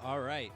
All right.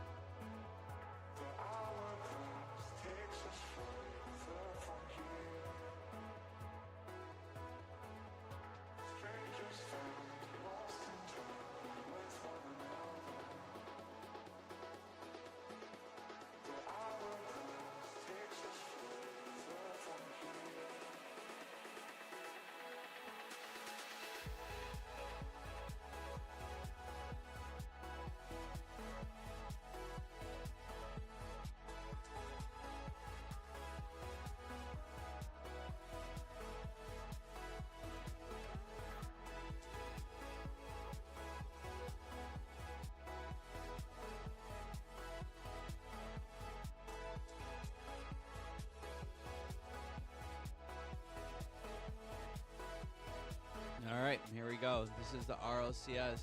All right, here we go. This is the RLCS.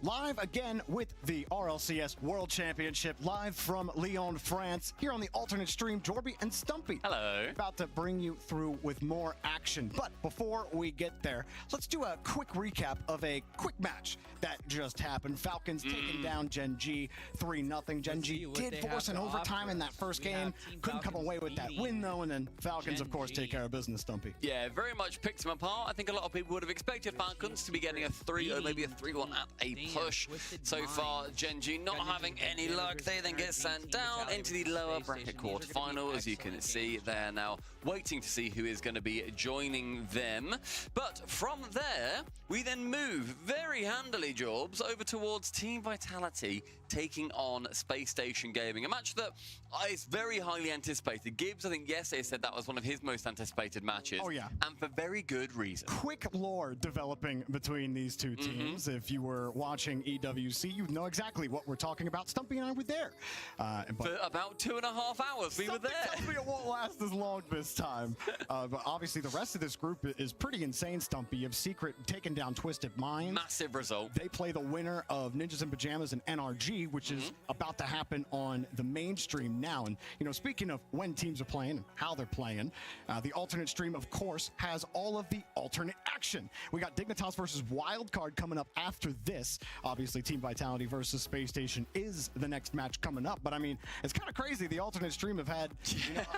live again with the RLCS World Championship, live from Lyon, France, here on the alternate stream. Jorby and Stumpy. Hello. About to bring you through with more action. But before we get there, let's do a quick recap of a quick match that just happened. Falcons taking down Gen G 3-0. Gen G did force an overtime in that first game. Couldn't come away with that win, though, and then Falcons, of course, take care of business, Stumpy. Yeah, very much picked them apart. I think a lot of people would have expected Falcons to be getting a 3 or maybe a 3-1 at a push. So far, Gen G not having any luck. They then get sent down into the lower bracket quarterfinal. As you can see, they're now waiting to see who is going to be joining them. But from there, we then move very handily, Jorbs, over towards Team Vitality taking on Space Station Gaming. A match that is very highly anticipated. Gibbs, I think yesterday said that was one of his most anticipated matches. Oh, yeah. And for very good reason. Quick lore developing between these two teams. If you were watching EWC, you'd know exactly what we're talking about. Stumpy and I were there. For about 2.5 hours, we were there. Tells me it won't last as long this time. But obviously, the rest of this group is pretty insane, Stumpy. You have Secret taking down Twisted Minds. Massive result. They play the winner of Ninjas in Pajamas and NRG, which is about to happen on the mainstream now. And, you know, speaking of when teams are playing and how they're playing, the alternate stream, of course, has all of the alternate action. We got Dignitas versus Wildcard coming up after this. Obviously, Team Vitality versus Space Station is the next match coming up. But, I mean, it's kind of crazy. The alternate stream have had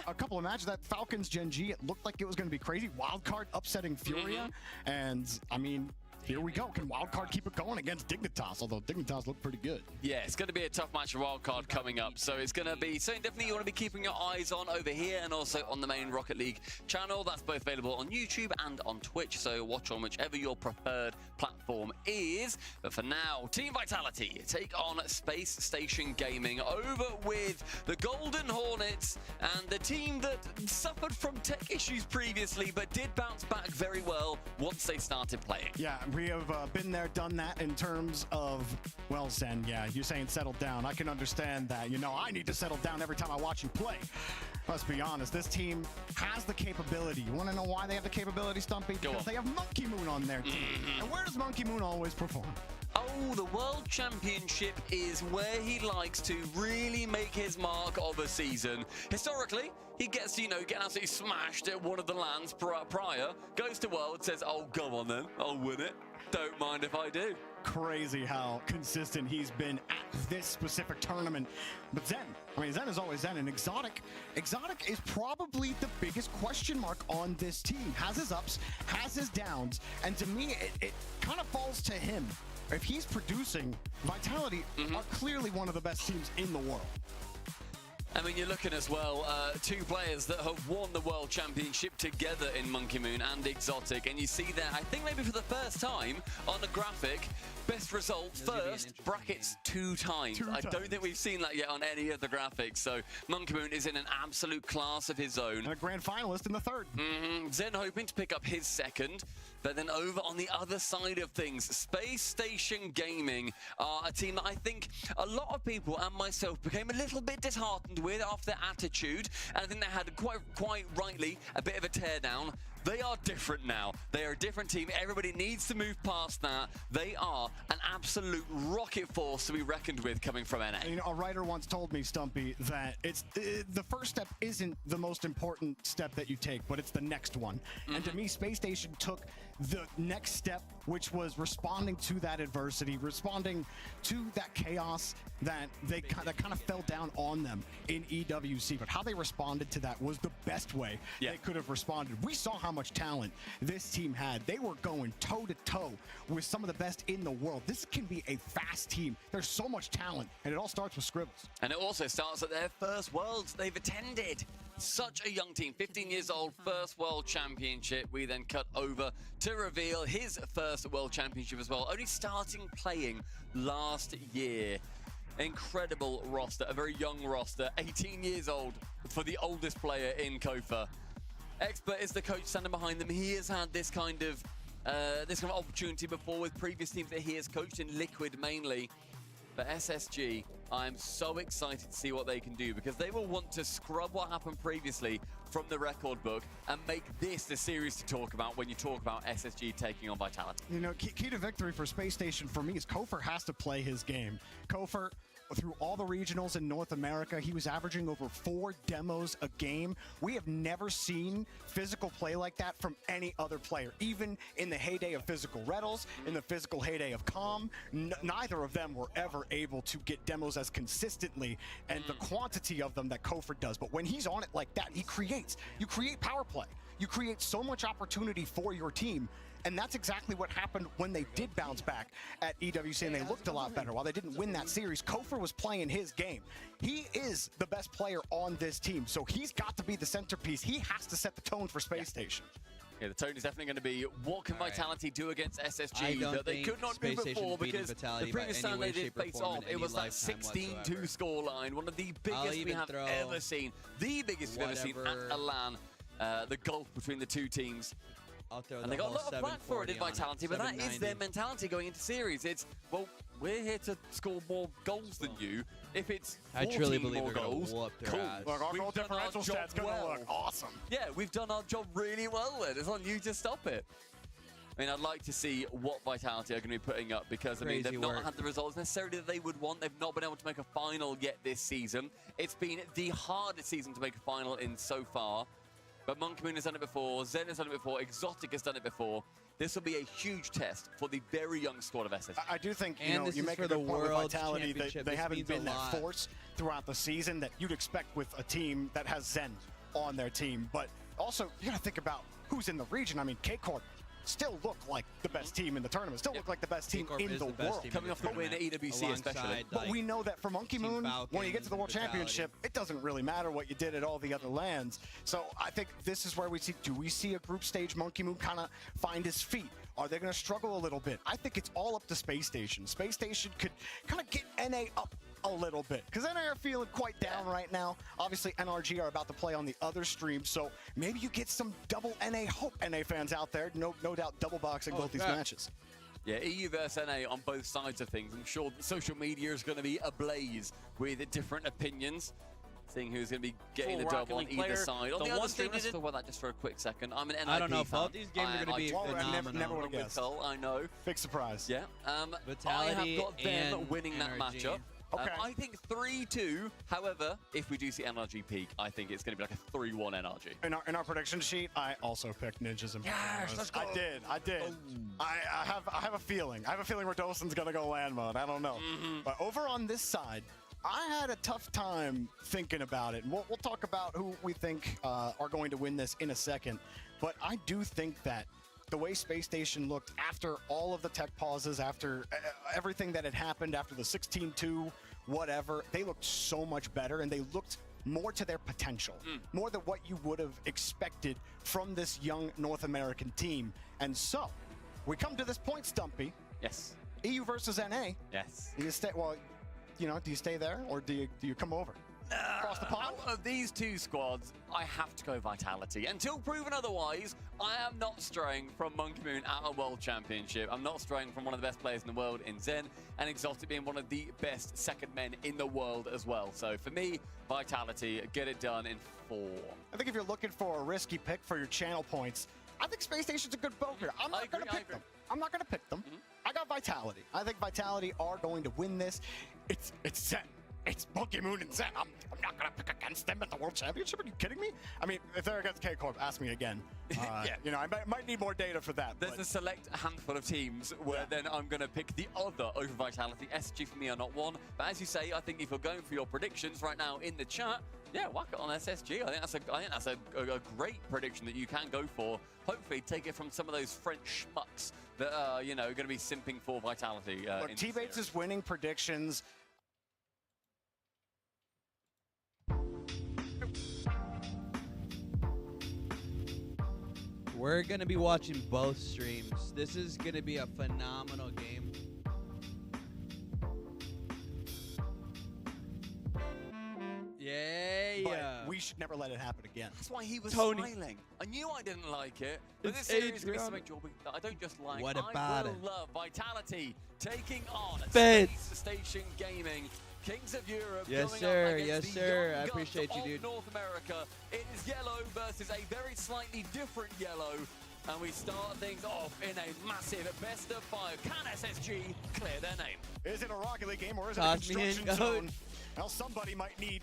a couple of matches. That Falcons Gen G, it looked like it was going to be crazy. Wildcard upsetting Furia. And, I mean, here we go. Can Wildcard keep it going against Dignitas? Although Dignitas look pretty good. Yeah, it's going to be a tough match for Wildcard coming up. So it's going to be something definitely you want to be keeping your eyes on over here and also on the main Rocket League channel. That's both available on YouTube and on Twitch. So watch on whichever your preferred platform is. But for now, Team Vitality take on Space Station Gaming over with the Golden Hornets and the team that suffered from tech issues previously but did bounce back very well once they started playing. Yeah, we have been there, done that in terms of, well, Zen, yeah, you're saying settle down. I can understand that. You know, I need to settle down every time I watch you play. Let's be honest, this team has the capability. You want to know why they have the capability, Stumpy? Because they have Monkey Moon on their team. And where does Monkey Moon always perform? Oh, the World Championship is where he likes to really make his mark of a season. Historically, he gets, you know, getting absolutely smashed at one of the lands prior, goes to World, says, oh, go on then, I'll win it. Don't mind if I do. Crazy how consistent he's been at this specific tournament. But Zen, I mean, Zen is always Zen, and Exotic is probably the biggest question mark on this team. Has his ups, has his downs, and to me, it kind of falls to him. If he's producing, Vitality are clearly one of the best teams in the world. I mean, you're looking as well, two players that have won the World Championship together in Monkey Moon and Exotic. And you see there, I think maybe for the first time on a graphic, best result first, brackets 2 times. I don't think we've seen that yet on any of the graphics. So Monkey Moon is in an absolute class of his own. And a grand finalist in the third. Zen hoping to pick up his second. But then over on the other side of things, Space Station Gaming are a team that I think a lot of people and myself became a little bit disheartened with after their attitude. And I think they had quite rightly a bit of a teardown. They are different now. They are a different team. Everybody needs to move past that. They are an absolute rocket force to be reckoned with coming from NA. You know, a writer once told me, Stumpy, that the first step isn't the most important step that you take, but it's the next one. And to me, Space Station took the next step, which was responding to that adversity, responding to that chaos that kind of fell down on them in EWC. But how they responded to that was the best way they could have responded. We saw how much talent this team had. They were going toe-to-toe with some of the best in the world. This can be a fast team. There's so much talent, and it all starts with Scribbles. And it also starts at their first Worlds they've attended. Such a young team, 15 years old, first World Championship. We then cut over to reveal his first World Championship as well, only starting playing last year. Incredible roster, a very young roster, 18 years old for the oldest player in KOFA. Expert is the coach standing behind them. He has had this kind of opportunity before with previous teams that he has coached in Liquid mainly. But SSG, I'm so excited to see what they can do because they will want to scrub what happened previously from the record book and make this the series to talk about when you talk about SSG taking on Vitality. You know, key to victory for Space Station for me is Kofor has to play his game. Kofor, through all the regionals in North America, he was averaging over 4 demos a game. We have never seen physical play like that from any other player, even in the heyday of physical Retals, in the physical heyday of Calm. Neither of them were ever able to get demos as consistently and the quantity of them that Kofor does. But when he's on it like that, he creates. You create power play. You create so much opportunity for your team. And that's exactly what happened when they did bounce back at EWC and they looked a lot better. While they didn't win that series, Kofor was playing his game. He is the best player on this team, so he's got to be the centerpiece. He has to set the tone for Space Station. Yeah, the tone is definitely going to be what can Vitality do against SSG that they could not Space do before, because Vitality the previous time they did face off, it was that 16-2 scoreline, one of the biggest we have ever seen. The biggest we've ever seen at a LAN. The gulf between the two teams. And they got a lot of flack for it in Vitality, but that is their mentality going into series. It's, well, we're here to score more goals than you. If it's 14 more goals, cool. Look, our goal differential stat's going to look awesome. Yeah, we've done our job really well then. It's on you to stop it. I mean, I'd like to see what Vitality are going to be putting up, because, I mean, they've not had the results necessarily that they would want. They've not been able to make a final yet this season. It's been the hardest season to make a final in so far. But Monkey Moon has done it before, Zen has done it before, Exotic has done it before. This will be a huge test for the very young squad of SS. I do think, you know, you make a good point with Vitality. They haven't been that force throughout the season that you'd expect with a team that has Zen on their team. But also, you got to think about who's in the region. I mean, K-Corp still look like the best team in the tournament, still look like the best team in the world. Coming off the win at EWC especially. But we know that for Monkey Moon, when you get to the World Championship, it doesn't really matter what you did at all the other lands. So I think this is where we see, do we see a group stage Monkey Moon kind of find his feet? Are they going to struggle a little bit? I think it's all up to Space Station. Space Station could kind of get NA up a little bit, because NA are feeling quite down right now. Obviously, NRG are about to play on the other stream, so maybe you get some double NA hope, NA fans out there. No doubt double boxing both these matches. Yeah, EU versus NA on both sides of things. I'm sure social media is going to be ablaze with different opinions, seeing who's going to be getting the dub on either side. On the other stream, let's talk about that just for a quick second. I'm an NIP I don't know, fan. Both these games are going to be phenomenal. Never would have guessed. I know. Big surprise. Yeah. Vitality I have got them winning that NRG. matchup. Okay. I think 3-2. However, if we do see NRG peak, I think it's going to be like a 3-1 NRG. In our prediction sheet, I also picked Ninjas and Yes, let's go. I did. I have a feeling. I have a feeling where Dolson's going to go land mode. I don't know. But over on this side, I had a tough time thinking about it. And we'll talk about who we think are going to win this in a second. But I do think that the way Space Station looked after all of the tech pauses, after everything that had happened, after the 16-2, whatever, they looked so much better, and they looked more to their potential, more than what you would have expected from this young North American team. And so, we come to this point, Stumpy. Yes. EU versus NA. Yes. Do you stay? Well, you know, do you stay there, or do you come over? Across the pond? Out of these two squads, I have to go Vitality. Until proven otherwise, I am not straying from Monkey Moon at a World Championship. I'm not straying from one of the best players in the world in Zen, and Exotic being one of the best second men in the world as well. So for me, Vitality, get it done in 4. I think if you're looking for a risky pick for your channel points, I think Space Station's a good poker. I'm not going to pick them. I'm not going to pick them. I got Vitality. I think Vitality are going to win this. It's Zen. It's Monkey Moon and Zen. I'm not going to pick against them at the World Championship. Are you kidding me? I mean, if they're against K-Corp, ask me again. Yeah. You know, I might need more data for that. There's a select handful of teams where then I'm going to pick the other over Vitality. SG for me are not one. But as you say, I think if you're going for your predictions right now in the chat, yeah, whack it on SSG. I think that's a great prediction that you can go for. Hopefully, take it from some of those French schmucks that are, you know, going to be simping for Vitality. Look, T-Bates is winning predictions. We're going to be watching both streams. This is going to be a phenomenal game. Yeah. But we should never let it happen again. That's why he was Tony. smiling. I knew I didn't like it. But It's this series is going to be Adrian. something that I don't just like. What I about will it? love Vitality taking on Feds. Space Station Gaming. Kings of Europe. Yes, going sir. Up against Yes, the sir. young I guns appreciate you, of dude. North America. It is yellow versus a very slightly different yellow. And we start things off in a massive best of 5. Can SSG clear their name? Is it a Rocket League game or is it Toss a me in, construction coach. zone? Well, somebody might need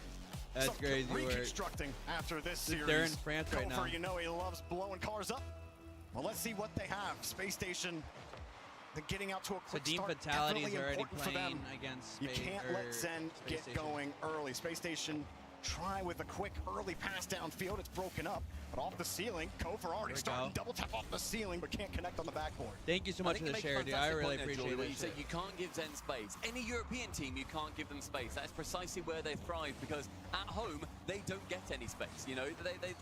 That's some crazy work. reconstructing after this series. They're in France right Kofer, now. you know he loves blowing cars up. Well, let's see what they have. Space Station, they're getting out to a So quick Dean start. Fatality's Definitely already important for playing them. against You Space, can't let Zen Space get Station. going early. Space Station try with a quick early pass downfield. It's broken up, but off the ceiling. Kofer already we starting go. double tap off the ceiling, but can't connect on the backboard. Thank you so I much think for you the make a share, dude. I fantastic really point there, appreciate Joy, where it. you say you can't give Zen space. Any European team, you can't give them space. That's precisely where they thrive, because at home, they don't get any space. You know,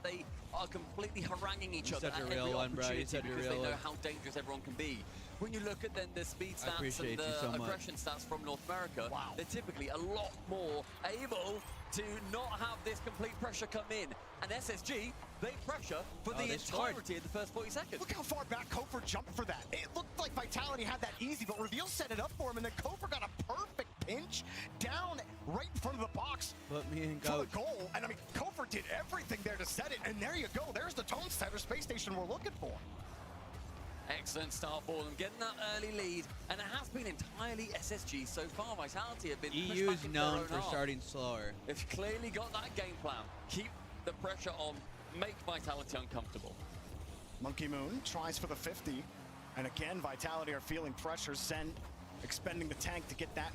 they are completely haranguing each You're other such a at real every one, bro. You're opportunity such a because real they know one. how dangerous everyone can be. When you look at then the speed I stats appreciate and you so the much. aggression stats from North America, Wow. they're typically a lot more able to not have this complete pressure come in. And SSG, they pressure for the they scored. entirety of the first 40 seconds. Look how far back Kofer jumped for that. It looked like Vitality had that easy, but Reveal set it up for him, and then Kofer got a perfect pinch down right in front of the box Put me in, for the coach. goal. And I mean, Kofer did everything there to set it, and there you go. There's the tone setter Space Station we're looking for. Excellent start for them, getting that early lead, and it has been entirely SSG so far. Vitality have been pushed EU back is into their known own for half. starting slower. They've clearly got that game plan. Keep the pressure on, make Vitality uncomfortable. Monkey Moon tries for the 50, and again, Vitality are feeling pressure. Zen expending the tank to get that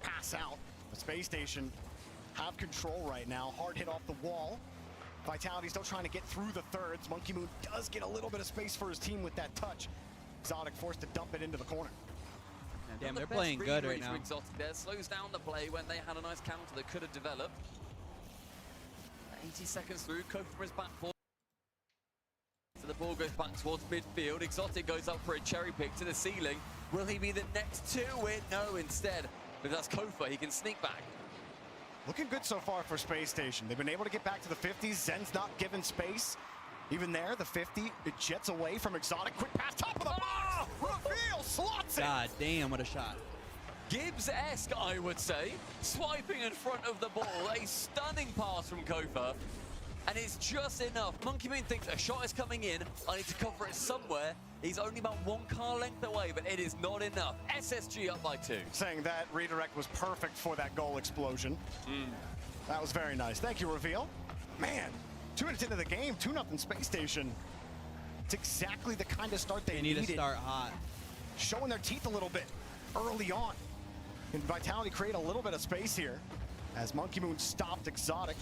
pass out. The Space Station have control right now. Hard hit off the wall. Vitality still trying to get through the thirds. Monkey Moon does get a little bit of space for his team with that touch. Exotic forced to dump it into the corner. Damn, Not the they're best playing read good really right for now. Exotic there, slows down the play when they had a nice counter that could have developed. 80 seconds through, Kofer is back for. So the ball goes back towards midfield. Exotic goes up for a cherry pick to the ceiling. Will he be the next to win? No, instead. But that's Kofer, he can sneak back. Looking good so far for Space Station. They've been able to get back to the 50s. Zen's not given space. Even there, the 50, it jets away from Exotic. Quick pass, top of the box! Reveal, slots it! God damn, what a shot. Gibbs-esque, I would say. Swiping in front of the ball. A stunning pass from Kofer. And it's just enough. Monkey Moon thinks a shot is coming in. I need to cover it somewhere. He's only about 1 car length away, but it is not enough. SSG up by 2. Saying that redirect was perfect for that goal explosion. That was very nice. Thank you, Reveal. Man, 2 minutes into the game, 2-0 Space Station. It's exactly the kind of start they They need needed. to start hot. Showing their teeth a little bit early on. And Vitality create a little bit of space here as Monkey Moon stopped Exotic.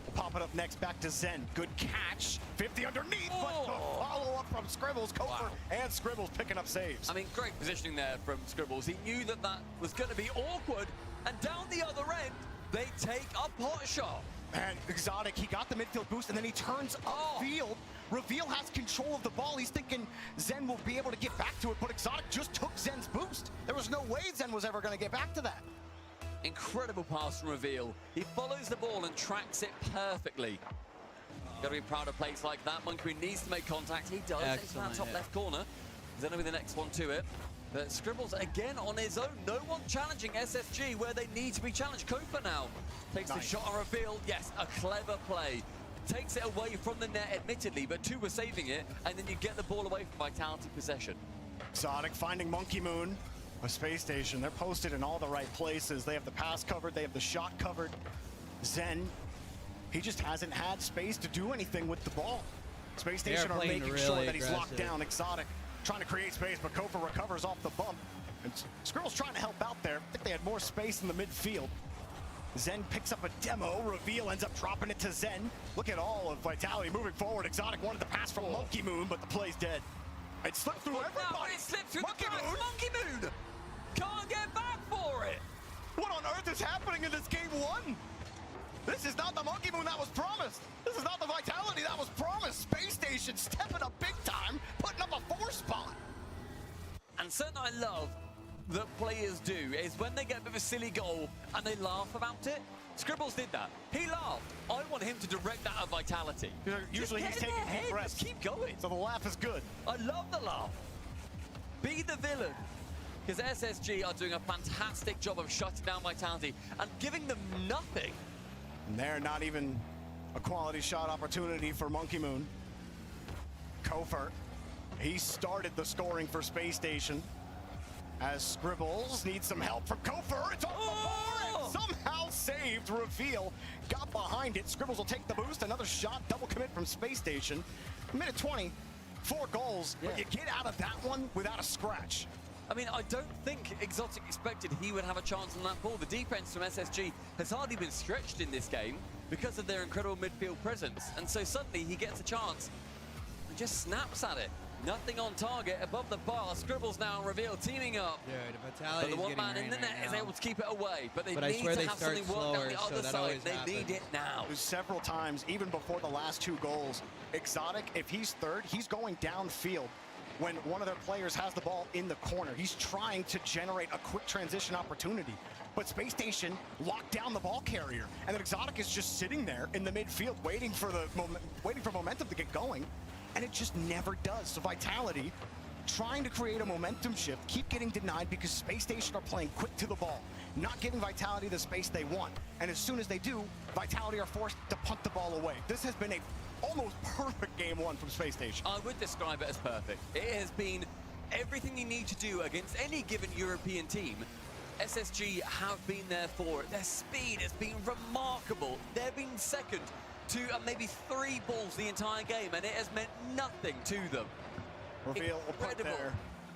We'll pop it up next, back to Zen. Good catch. 50 underneath, but the follow-up from Scribbles. Kofer and Scribbles picking up saves. I mean, great positioning there from Scribbles. He knew that that was going to be awkward. And down the other end, they take a pot shot. And Exotic, he got the midfield boost, and then he turns upfield. Reveal has control of the ball. He's thinking Zen will be able to get back to it, but Exotic just took Zen's boost. There was no way Zen was ever going to get back to that. Incredible pass from Reveal. He follows the ball and tracks it perfectly. Got to be proud of plays like that. Monkey Moon needs to make contact. He does. It's in that Excellent top hit. left corner. Zen will be the next one to it. But Scribbles again on his own. No one challenging SSG where they need to be challenged. Kofer now takes the Nice. shot on Reveal. Yes, a clever play. Takes it away from the net, admittedly, but 2 were saving it, and then you get the ball away from Vitality possession. Exotic finding Monkey Moon. A Space Station, they're posted in all the right places. They have the pass covered, they have the shot covered. Zen, he just hasn't had space to do anything with the ball. Space They are Station are playing making really sure that he's locked aggressive. down. Exotic trying to create space, but Kofer recovers off the bump. And Scribble's trying to help out there. I think they had more space in the midfield. Zen picks up a demo. Reveal ends up dropping it to Zen. Look at all of Vitality moving forward. Exotic wanted the pass from Monkey Moon, but the play's dead. It slipped through everybody. Now it slipped through Monkey the cracks. Moon. Monkey Moon can't get back for it. What on earth is happening in this game 1? This is not the Monkey Moon that was promised. This is not the Vitality that was promised. Space Station stepping up big time, putting up a 4 spot. And something I love that players do is when they get a bit of a silly goal and they laugh about it. Scribbles did that. He laughed. I want him to direct that at Vitality. Usually Just he's get in taking their deep head. breaths. Just keep going. So the laugh is good. I love the laugh. Be the villain. because SSG are doing a fantastic job of shutting down Vitality and giving them nothing. And they're not even a quality shot opportunity for Monkey Moon. Kofer, he started the scoring for Space Station. As Scribbles needs some help from Kofer. It's off the board and somehow saved. Reveal got behind it. Scribbles will take the boost. Another shot, double commit from Space Station. Minute 20, 4 goals, but you get out of that one without a scratch. I mean, I don't think Exotic expected he would have a chance on that ball. The defense from SSG has hardly been stretched in this game because of their incredible midfield presence. And so suddenly he gets a chance and just snaps at it. Nothing on target, above the bar. Scribbles now on Reveal, teaming up. Dude, Vitality But the one man in the net is able to keep it away. But they need to have something work on the other side. They need it now. Several times, even before the last 2 goals, Exotic, if he's third, he's going downfield. When one of their players has the ball in the corner, he's trying to generate a quick transition opportunity. But Space Station locked down the ball carrier, and then Exotic is just sitting there in the midfield, waiting for momentum to get going, and it just never does. So Vitality, trying to create a momentum shift, keep getting denied because Space Station are playing quick to the ball, not giving Vitality the space they want. And as soon as they do, Vitality are forced to punt the ball away. This has been a almost perfect game 1 from Space Station. I would describe it as perfect. It has been everything you need to do against any given European team. SSG have been there for it. Their speed has been remarkable. They've been second to maybe 3 balls the entire game, and it has meant nothing to them. Reveal Incredible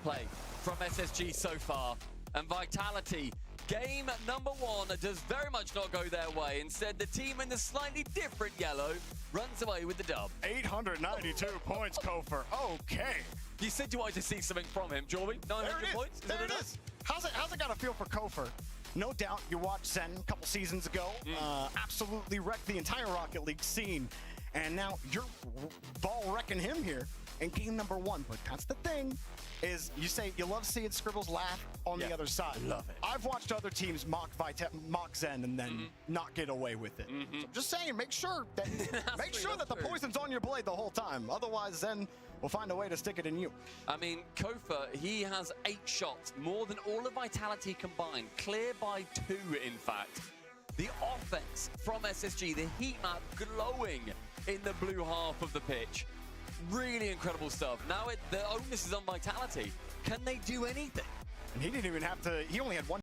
play from SSG so far. And Vitality, game number 1 does very much not go their way. Instead, the team in the slightly different yellow runs away with the dub. 892 points, Kofer. Okay. You said you wanted to see something from him, Jorby. 900 points? There it is. How's it got to feel for Kofer? No doubt you watched Zen a couple seasons ago. Absolutely wrecked the entire Rocket League scene. And now you're ball wrecking him here in game number 1. But that's the thing, is you say you love seeing Scribbles laugh on the other side. Love it. I've watched other teams mock Zen and then not get away with it. So just saying, make sure that the poison's on your blade the whole time. Otherwise, Zen will find a way to stick it in you. I mean, Kofer, he has 8 shots, more than all of Vitality combined. Clear by 2, in fact. The offense from SSG, the heat map glowing in the blue half of the pitch. Really incredible stuff. Now the onus is on Vitality. Can they do anything? And he didn't even have to, he only had 1